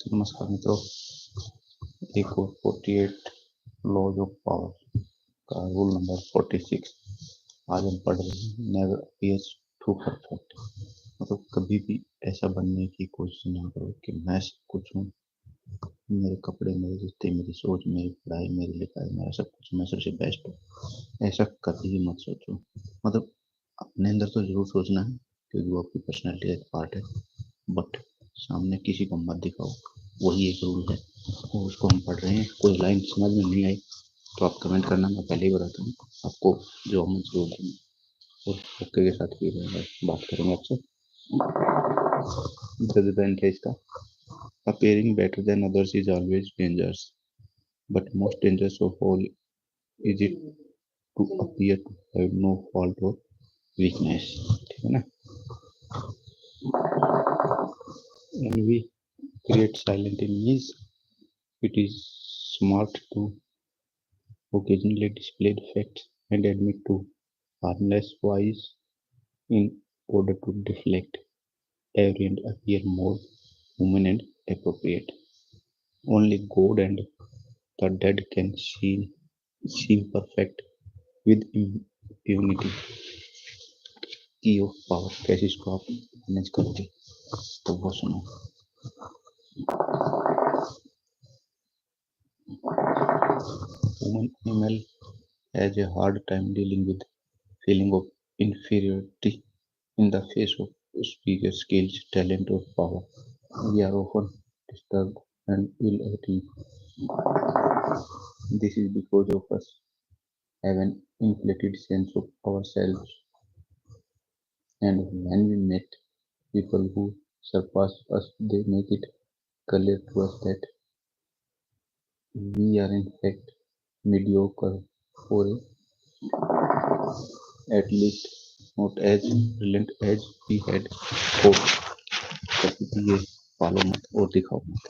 नमस्कार मित्रों, एक और 48 लॉज ऑफ पावर का रूल नंबर 46 आज हम पढ़ रहे हैं। नेवर अपीयर्स टू परफेक्ट, मतलब कभी भी ऐसा बनने की कोशिश ना करो कि मैं सब कुछ हूँ, मेरे कपड़े, मेरे रिश्ते, मेरी सोच, मेरी पढ़ाई, मेरी लिखाई, मेरा सब कुछ, मैं सबसे बेस्ट हूँ। ऐसा कभी भी मत सोचो। मतलब अपने अंदर तो जरूर सोचना है क्योंकि वो आपकी पर्सनैलिटी का एक पार्ट है, बट सामने किसी को मत दिखाओ। वही एक रूल है और उसको हम पढ़ रहे हैं। कोई लाइन समझ में नहीं आई तो आप कमेंट करना, मैं पहले ही बताता हूँ आपको जो हम जरूर देंगे और ओके के साथ भी बात करेंगे आपसे। द इसका appearing better than others is always dangerous, but most dangerous of all is it to appear to have no fault or weakness। ठीक है ना। Envy creates silent enemies. It is smart to occasionally display defects and admit to harmless vice in order to deflect every and appear more human and appropriate. Only God and the dead can seem perfect with impunity। की of power कैसे इसको आप manage करोगे, तो वो सुनो। Human animal has a hard time dealing with feeling of inferiority in the face of superior skills, talent, or power. We are often disturbed and ill at ease. This is because of us have an inflated sense of ourselves, and when we meet people who surpass us, they make it clear to us that we are in fact mediocre, or at least not as brilliant as we had hoped। कभी भी ये पालो मत और दिखाओ मत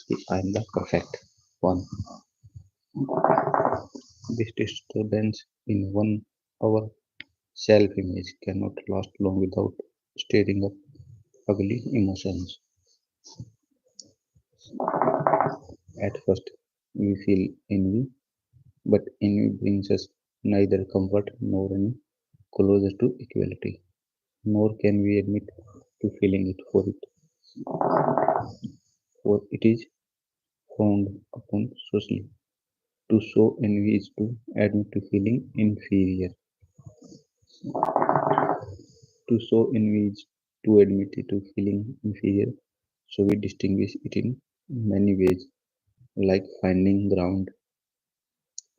कि I am the perfect one. This disturbance in our self-image cannot last long without stirring up ugly emotions. At first, we feel envy, but envy brings us neither comfort nor any closer to equality, nor can we admit to feeling it for it is frowned upon socially. To show envy is to admit to feeling inferior. To show envy is to admit to feeling inferior. So we distinguish it in many ways, like finding ground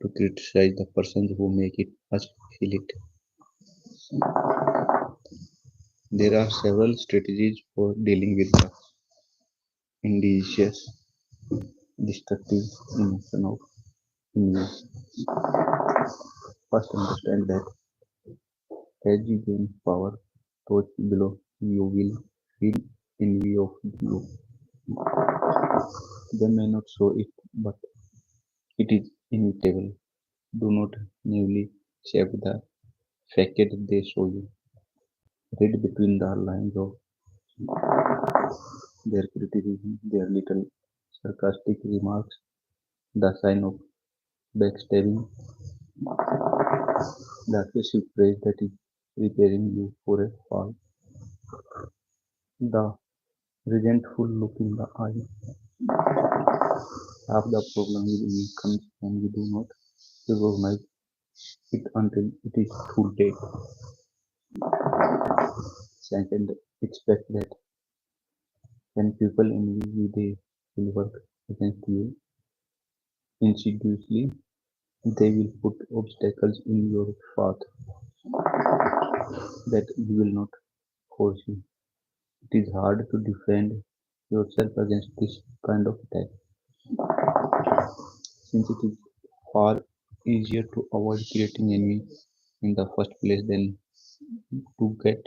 to criticize the persons who make it us feel it. There are several strategies for dealing with the insidious, destructive emotion of envy. First, understand that as you gain power, those below you will feel envy of you. They may not show it, but it is inevitable. Do not naively accept the facade they show you. Read between the lines of their criticism, their little sarcastic remarks, the sign of backstabbing, the aggressive praise that is preparing you for a fall, the resentful look in the eye. Half the problem with me comes when we do not recognize it until it is too late. Second, expect that when people envy you, they will work against you insidiously. They will put obstacles in your path that you will not foresee. It is hard to defend yourself against this kind of attack, since it is far easier to avoid creating envy in the first place than to get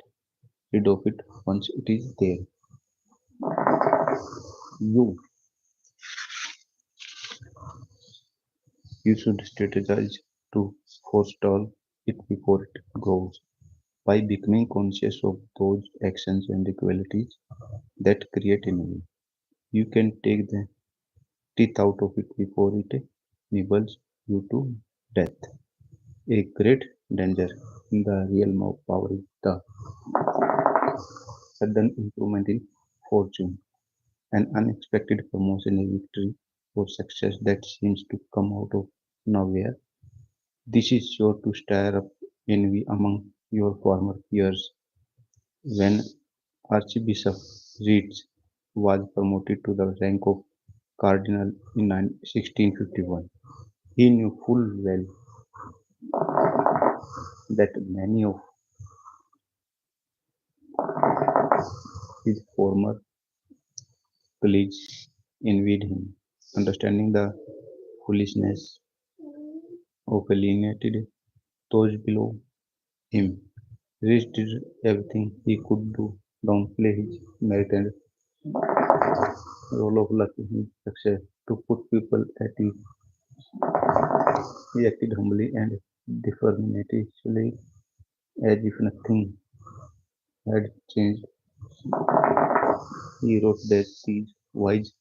rid of it once it is there. You you should strategize to forestall it before it grows by becoming conscious of those actions and qualities that create envy. You can take the teeth out of it before it nibbles you to death. A great danger in the realm of power is the sudden improvement in fortune, an unexpected promotion, a victory, or success that seems to come out of nowhere. This is sure to stir up envy among your former peers. When Archbishop Reeds was promoted to the rank of cardinal in 1651, he knew full well that many of his former colleagues envied him. Understanding the foolishness of alienated those below him, Rees did everything he could to downplay his merit and role of luck in his success. To put people at ease, he acted humbly and defermentally as if nothing had changed. He wrote that these wise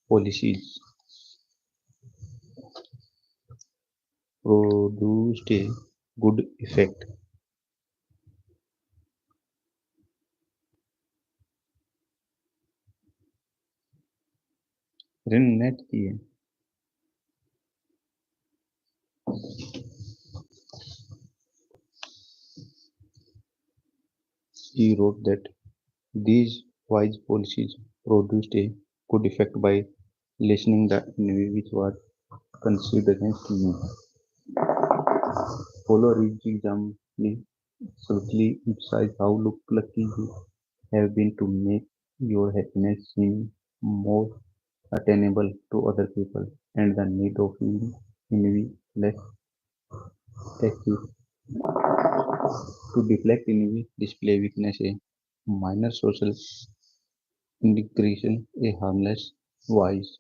policies produced a good effect. Rennet किए. He wrote that these wise policies produced a good effect by lessening the envy which was conceived against him. Follow Reed's example subtly emphasize how lucky you have been to make your happiness seem more attainable to other people, and the need of envy less acute. To deflect envy, display weakness, a minor social indignation, a harmless vice.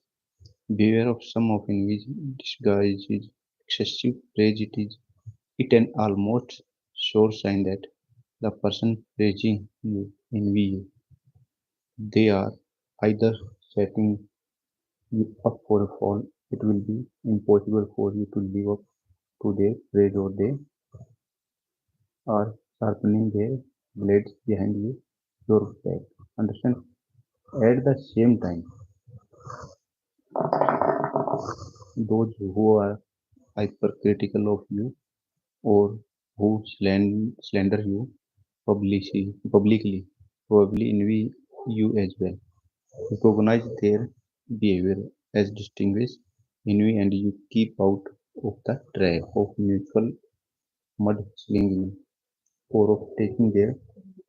Beware of some of envy's disguises, excessive praise. It an almost sure sign that the person praising you envy you. They are either setting you up for a fall. It will be impossible for you to live up to their praise, or they are sharpening their blades behind your back. Understand? At the same time, those who are hypercritical of you or who slander you publicly probably envy you as well. Recognize their behavior as distinguished envy and you keep out of the trap of mutual mudslinging or of taking their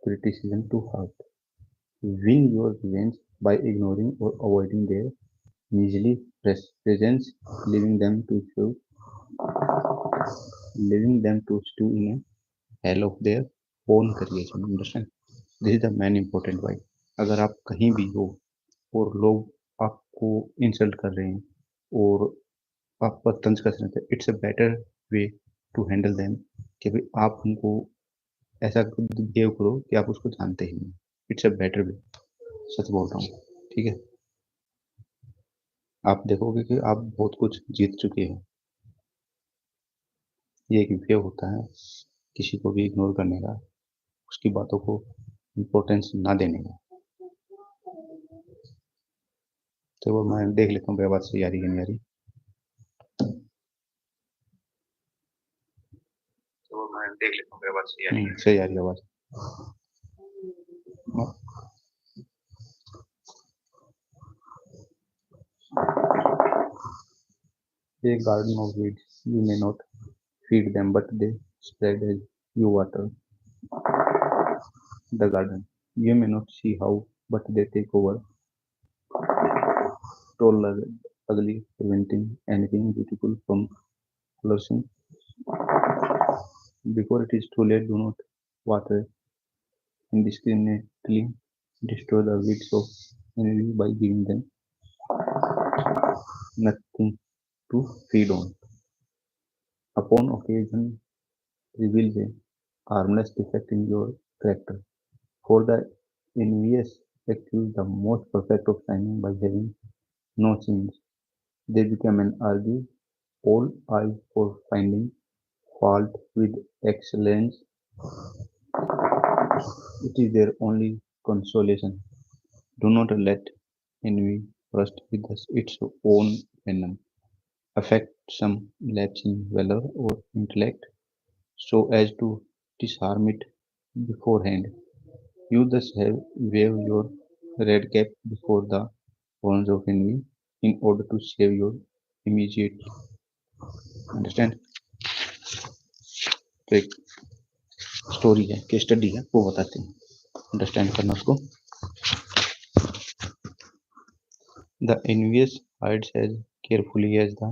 criticism to heart. Win your revenge by ignoring or avoiding their measly presence, leaving them to stew in a hell of their own creation. Understand? This is the main important point. अगर आप कहीं भी हो और लोग आपको insult कर रहे हैं और आप पर तंज कस रहे हैं, it's a better way to handle them कि भाई आप उनको ऐसा बिहेव करो कि आप उसको जानते ही नहीं. इट्स अ बेटर वे. सच बोल रहा हूँ. ठीक है. आप देखोगे कि आप बहुत कुछ जीत चुके हैं. ये एक वे होता है किसी को भी इग्नोर करने का, उसकी बातों को इम्पोर्टेंस ना देने का. तो वो मैं देख लेता हूँ आवाज सही आ रही है नहीं आ रही. तो वो मैं देख लेता हूँ आवाज सही आ रही है. सही आ रही है आवाज. A garden of weeds, you may not feed them, but they spread as you water the garden. You may not see how, but they take over, tall, ugly, preventing anything beautiful from flourishing. Before it is too late, do not water indiscriminately, destroy the weeds of envy by giving them nothing to feed on. Upon occasion, reveal a harmless defect in your character. For the envious accused the most perfect of shining by having no change. They become an argue all eyes for finding fault with excellence. It is their only consolation. Do not let envy rust with its own venom, affect some lapse in valor or intellect, so as to disarm it beforehand. You thus have wave your red cap before the horns of envy in order to save your immediate. Understand? तो एक story है, case study है, वो बताते हैं, understand करना उसको. The envious hides as carefully as the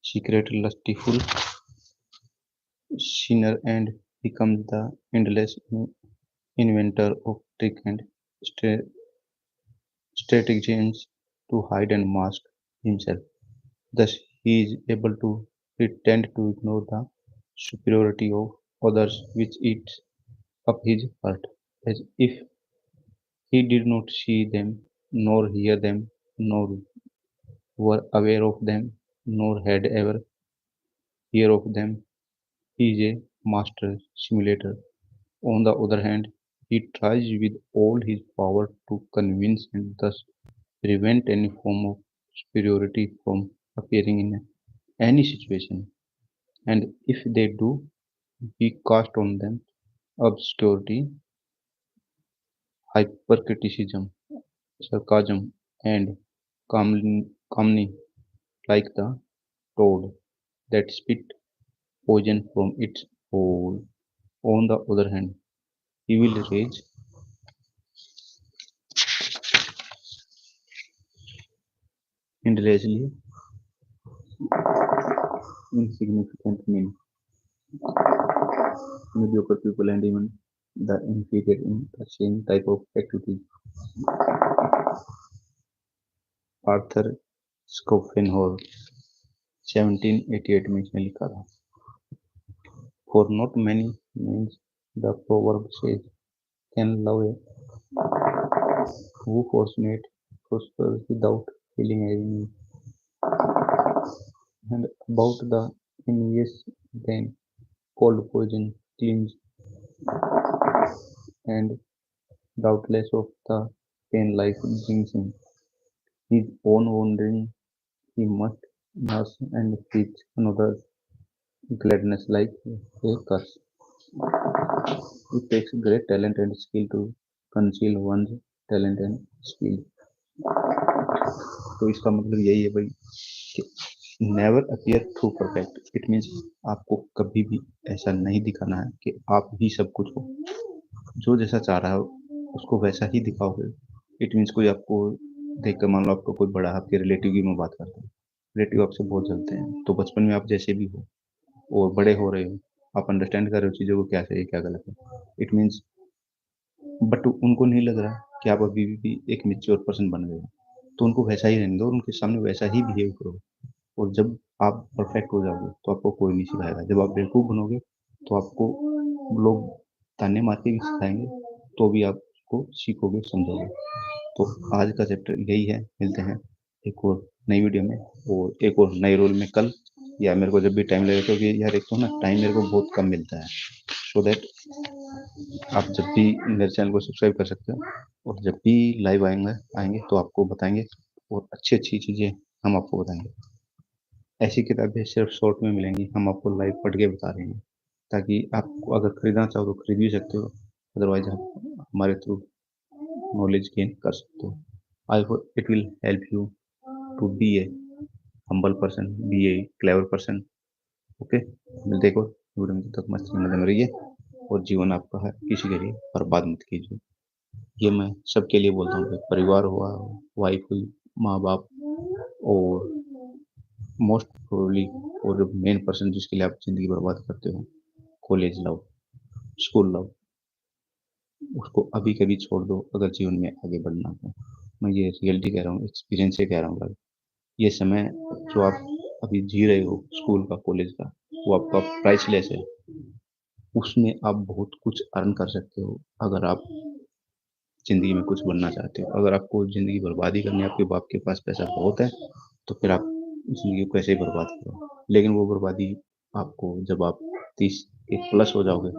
secret lustful sinner and becomes the endless inventor of trick and stratagems to hide and mask himself. Thus, he is able to pretend to ignore the superiority of others which eats up his heart, as if he did not see them, nor hear them, nor were aware of them, nor had ever heard of them. He is a master simulator. On the other hand, he tries with all his power to convince and thus prevent any form of superiority from appearing in any situation, and if they do, he casts on them obscurity, hypercriticism, sarcasm, and calumny like the toad that spit poison from its hole. On the other hand, he will rage endlessly insignificant men, mediocre people, and even the inferior in the same type of activity. Arthur Schopenhauer 1788 में इसने लिखा था. For not many means the proverb says can love a who fortunate prospers without feeling any. And about the envious then cold poison cleans and doubtless of the pain life brings him. His own wandering he must nurse and teach another's gladness like a curse. It takes great talent and skill to conceal one's talent and skill. तो इसका मतलब यही है भाई कि never appear to perfect. It means आपको कभी भी ऐसा नहीं दिखाना है कि आप ही सब कुछ हो. जो जैसा चाह रहा है उसको वैसा ही दिखाओगे. इट मीन्स कोई आपको देख कर, मान लो आपको कोई बड़ा, आपके रिलेटिव की मैं बात करता हूँ, रिलेटिव आपसे बहुत जलते हैं, तो बचपन में आप जैसे भी हो और बड़े हो रहे हो, आप अंडरस्टैंड कर रहे हो चीज़ों को, क्या सही क्या गलत है. इट मीन्स बट उनको नहीं लग रहा कि आप अभी भी एक मेच्योर पर्सन बन गए हो, तो उनको वैसा ही रहने दो, उनके सामने वैसा ही बिहेव करो. और जब आप परफेक्ट हो जाओगे तो आपको कोई नहीं सिखाएगा. जब आप बेवकूफ़ बनोगे तो आपको लोग ताने मार के भी सिखाएंगे, तो भी आप उसको सीखोगे, समझोगे. तो आज का चैप्टर यही है. मिलते हैं एक और नई वीडियो में और एक और नए रोल में कल, या मेरे को जब भी टाइम लगे, क्योंकि यार एक तो ना टाइम मेरे को बहुत कम मिलता है. सो दैट आप जब भी मेरे चैनल को सब्सक्राइब कर सकते हो, और जब भी लाइव आएंगे आएंगे तो आपको बताएंगे, और अच्छी अच्छी चीज़ें हम आपको बताएंगे. ऐसी किताबें सिर्फ शॉर्ट में मिलेंगी, हम आपको लाइव पढ़ के बता रहे हैं, ताकि आपको अगर खरीदना चाहो तो खरीद भी सकते हो, अदरवाइज आप हमारे थ्रू नॉलेज गेन कर सकते हो. I hope it will help you to be a humble person, be a clever person. Okay, देखो वीडियो में, तब तक मस्ती में रहिए और जीवन आपका है, किसी के लिए बर्बाद मत कीजिए. ये मैं सबके लिए बोलता हूँ. परिवार हुआ, वाइफ हुई, माँ बाप, और मोस्ट प्रोबेबली और जो मेन पर्सन जिसके लिए आप ज़िंदगी बर्बाद करते हो, कॉलेज लव, स्कूल लव, उसको अभी कभी छोड़ दो अगर जीवन में आगे बढ़ना हो. मैं ये रियलिटी कह रहा हूँ, एक्सपीरियंस से कह रहा हूँ भाई. ये समय जो आप अभी जी रहे हो स्कूल का, कॉलेज का, वो आपका प्राइसलेस है. उसमें आप बहुत कुछ अर्न कर सकते हो अगर आप ज़िंदगी में कुछ बनना चाहते हो। अगर आपको ज़िंदगी बर्बादी करनी है, आपके बाप के पास पैसा बहुत है, तो फिर आप ज़िंदगी को कैसे बर्बाद करो। लेकिन वो बर्बादी आपको जब आप 30 के प्लस हो जाओगे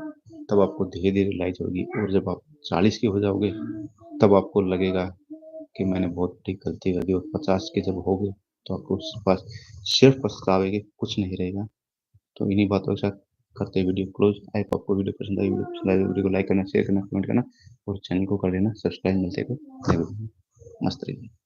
तब आपको धीरे-धीरे रियलाइज़ होगी, और जब आप 40 के हो जाओगे तब आपको लगेगा कि मैंने बहुत बड़ी गलती कर दी, और 50 के जब होगे तो आपको बस सिर्फ़ पछतावे के कुछ नहीं रहेगा। तो इन्हीं बातों के साथ करते हैं वीडियो क्लोज़। आई होप आपको वीडियो पसंद आई। वीडियो पसंद आई तो वीडियो को लाइक करना, शेयर करना, कमेंट करना और चैनल को कर लेना सब्सक्राइब। मिलते हैं नए वीडियो में। मस्त रहिए।